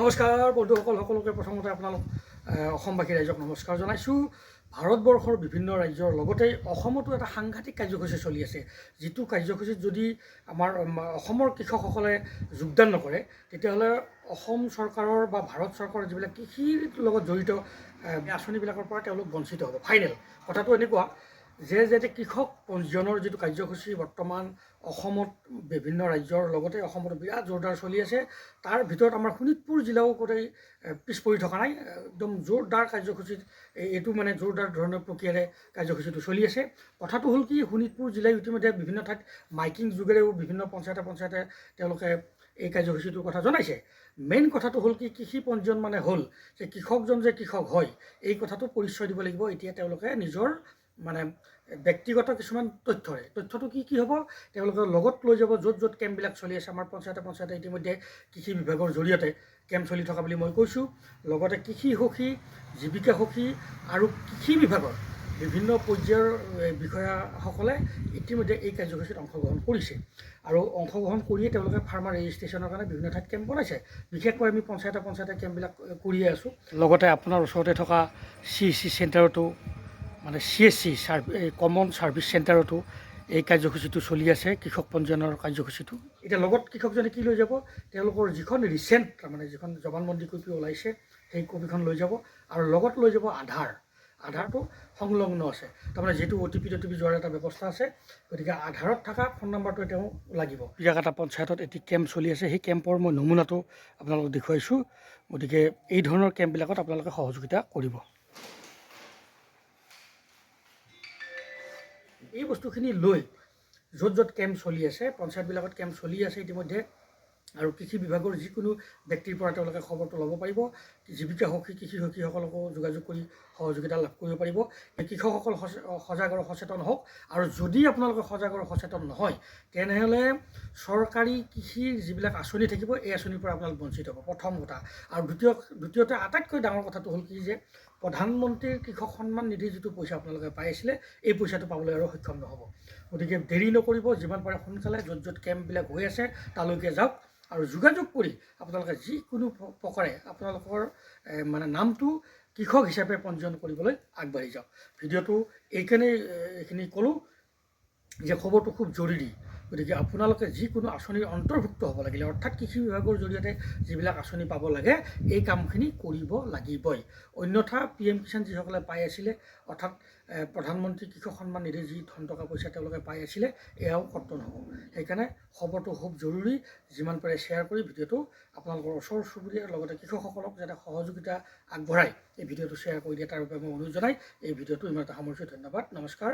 নমস্কাৰ বন্ধুসকল, সকলোকে প্ৰথমতে আপোনালোক অসমবাসী ৰাইজক নমস্কাৰ জনাইছোঁ। ভাৰতবৰ্ষৰ বিভিন্ন ৰাজ্যৰ লগতে অসমতো এটা সাংঘাতিক কাৰ্যসূচী চলি আছে, যিটো কাৰ্যসূচীত যদি আমাৰ অসমৰ কৃষকসকলে যোগদান নকৰে তেতিয়াহ'লে অসম চৰকাৰৰ বা ভাৰত চৰকাৰৰ যিবিলাক কৃষিৰ লগত জড়িত আঁচনিবিলাকৰ পৰা তেওঁলোক বঞ্চিত হ'ব। ফাইনেল কথাটো এনেকুৱা যে কৃষক পঞ্জীয়নৰ যিটো কাৰ্যসূচী বৰ্তমান অসমত বিভিন্ন ৰাজ্যৰ লগতে অসমত বিৰাট জোৰদাৰ চলি আছে, তাৰ ভিতৰত আমাৰ শোণিতপুৰ জিলাও গোটেই পিছ পৰি থকা নাই। একদম জোৰদাৰ কাৰ্যসূচীত এইটো মানে জোৰদাৰ ধৰণৰ প্ৰক্ৰিয়াৰে কাৰ্যসূচীটো চলি আছে। কথাটো হ'ল কি, শোণিতপুৰ জিলাই ইতিমধ্যে বিভিন্ন ঠাইত মাইকিং যোগেৰেও বিভিন্ন পঞ্চায়তে তেওঁলোকে এই কাৰ্যসূচীটোৰ কথা জনাইছে। মেইন কথাটো হ'ল কি, কৃষি পঞ্জীয়ন মানে হ'ল যে কৃষকজন যে কৃষক হয় এই কথাটো পৰিচয় দিব লাগিব। এতিয়া তেওঁলোকে নিজৰ মানে ব্যক্তিগত কিছুমান তথ্যটো কি হ'ব তেওঁলোকে লগত লৈ যাব। য'ত কেম্পবিলাক চলি আছে আমাৰ পঞ্চায়তে ইতিমধ্যে কৃষি বিভাগৰ জৰিয়তে কেম্প চলি থকা বুলি মই কৈছোঁ। লগতে কৃষি সখী, জীৱিকা সখী আৰু কৃষি বিভাগৰ বিভিন্ন পৰ্যায়ৰ বিষয়াসকলে ইতিমধ্যে এই কাৰ্যসূচীত অংশগ্ৰহণ কৰিছে আৰু অংশগ্ৰহণ কৰিয়ে তেওঁলোকে ফাৰ্মাৰ ৰেজিষ্ট্ৰেশ্যনৰ কাৰণে বিভিন্ন ঠাইত কেম্প বনাইছে। বিশেষকৈ আমি পঞ্চায়তে কেম্পবিলাক কৰিয়ে আছোঁ। লগতে আপোনাৰ ওচৰতে থকা CSC চেণ্টাৰতো মানে CSC কমন ছাৰ্ভিচ চেণ্টাৰতো এই কাৰ্যসূচীটো চলি আছে, কৃষক পঞ্জীয়নৰ কাৰ্যসূচীটো। এতিয়া লগত কৃষকজনে কি লৈ যাব, তেওঁলোকৰ যিখন ৰিচেণ্ট মানে যিখন জবানবন্দী কপি ওলাইছে সেই কপিখন লৈ যাব আৰু লগত লৈ যাব আধাৰটো সংলগ্ন আছে। তাৰমানে যিটো OTP যোৱাৰ এটা ব্যৱস্থা আছে, গতিকে আধাৰত থকা ফোন নম্বৰটোৱে তেওঁ লাগিব। পিৰাকাটা পঞ্চায়তত এটি কেম্প চলি আছে, সেই কেম্পৰ মই নমুনাটো আপোনালোকক দেখুৱাইছোঁ। গতিকে এই ধৰণৰ কেম্পবিলাকত আপোনালোকে সহযোগিতা কৰিব। এই বস্তুখিনি লৈ য'ত কেম্প চলি আছে, পঞ্চায়তবিলাকত কেম্প চলি আছে ইতিমধ্যে, আৰু কৃষি বিভাগৰ যিকোনো ব্যক্তিৰ পৰা তেওঁলোকে খবৰটো ল'ব পাৰিব। জীৱিকা সখী, কৃষি সখীসকলকো যোগাযোগ কৰি সহযোগিতা লাভ কৰিব পাৰিব। কৃষকসকল সজাগ আৰু সচেতন হওক, আৰু যদি আপোনালোকে সজাগ আৰু সচেতন নহয় তেনেহ'লে চৰকাৰী কৃষিৰ যিবিলাক আঁচনি থাকিব এই আঁচনিৰ পৰা আপোনালোক বঞ্চিত হ'ব, প্ৰথম কথা। আৰু দ্বিতীয়তে আটাইতকৈ ডাঙৰ কথাটো হ'ল কি, যে প্ৰধানমন্ত্ৰীৰ কৃষক সন্মান নিধি যিটো পইচা আপোনালোকে পাই আছিলে এই পইচাটো পাবলৈ আৰু সক্ষম নহ'ব। গতিকে দেৰি নকৰিব, যিমান পাৰে সোনকালে য'ত কেম্পবিলাক হৈ আছে তালৈকে যাওক আৰু যোগাযোগ কৰি আপোনালোকে যিকোনো প্ৰকাৰে আপোনালোকৰ মানে নামটো কৃষক হিচাপে পঞ্জীয়ন কৰিবলৈ আগবাঢ়ি যাওক। ভিডিঅ'টো এইখিনি ক'লোঁ যে খবৰটো খুব জৰুৰী। গতিকে আপোনালোকে যিকোনো আঁচনিৰ অন্তৰ্ভুক্ত হ'ব লাগিলে, অৰ্থাৎ কৃষি বিভাগৰ জৰিয়তে যিবিলাক আঁচনি পাব লাগে এই কামখিনি কৰিব লাগিবই। অন্যথা PM কিষাণ যিসকলে পাই আছিলে, অৰ্থাৎ প্ৰধানমন্ত্ৰী কৃষক সন্মান নিধি যি ধন টকা পইচা তেওঁলোকে পাই আছিলে, এয়াও কৰ্তন হ'ব। সেইকাৰণে খবৰটো খুব জৰুৰী। যিমান পাৰে শ্বেয়াৰ কৰি ভিডিঅ'টো আপোনালোকৰ ওচৰ চুবুৰীয়াৰ লগতে কৃষকসকলক যাতে সহযোগিতা আগবঢ়াই এই ভিডিঅ'টো শ্বেয়াৰ কৰি দিয়ে, তাৰ বাবে মই অনুৰোধ জনাই এই ভিডিঅ'টো ইমানতে সামৰিছোঁ। ধন্যবাদ, নমস্কাৰ।